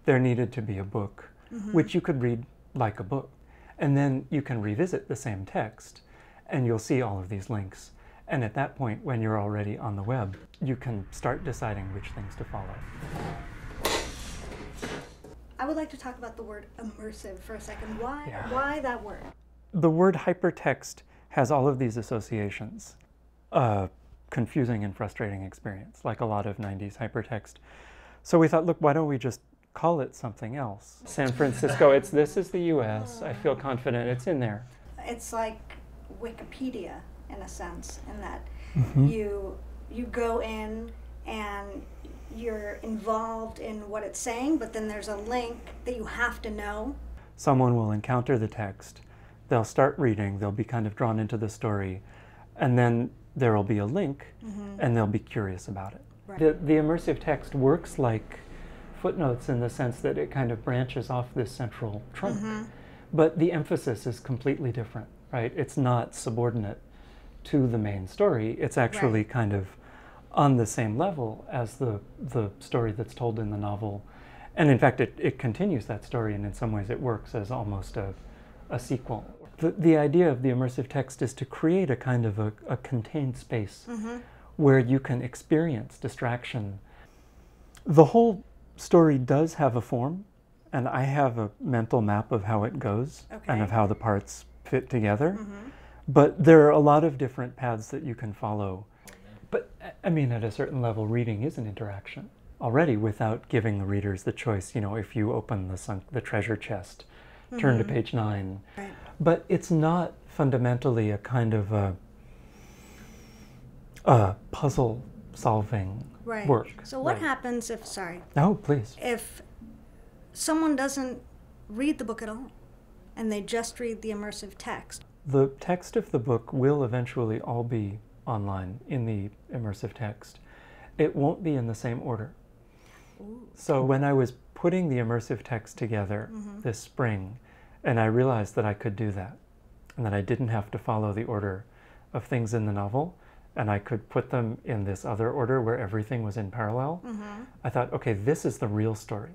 there needed to be a book, which you could read like a book. And then you can revisit the same text, and you'll see all of these links. And at that point, when you're already on the web, you can start deciding which things to follow. I would like to talk about the word immersive for a second. Why that word? The word hypertext has all of these associations. Confusing and frustrating experience, like a lot of 90s hypertext. So we thought, look, why don't we just call it something else? San Francisco, this is the US. I feel confident it's in there. It's like Wikipedia in a sense, in that you go in and you're involved in what it's saying, but then there's a link that you have to know. Someone will encounter the text, they'll start reading, they'll be kind of drawn into the story, and then there will be a link, and they'll be curious about it. Right. The immersive text works like footnotes in the sense that it kind of branches off this central trunk, but the emphasis is completely different, right? It's not subordinate to the main story. It's actually kind of on the same level as the story that's told in the novel. And in fact, it continues that story, and in some ways it works as almost a sequel. The idea of the immersive text is to create a kind of a contained space where you can experience distraction. The whole story does have a form, and I have a mental map of how it goes and of how the parts fit together. But there are a lot of different paths that you can follow. But I mean, at a certain level, reading is an interaction already without giving the readers the choice. You know, if you open the treasure chest, turn to page 9. Right. But it's not fundamentally a kind of a puzzle-solving work. So what happens if, Oh, please. If someone doesn't read the book at all, and they just read the immersive text? The text of the book will eventually all be online in the immersive text. It won't be in the same order. Ooh. So when I was putting the immersive text together this spring, and I realized that I could do that, and that I didn't have to follow the order of things in the novel, and I could put them in this other order where everything was in parallel, I thought, okay, this is the real story.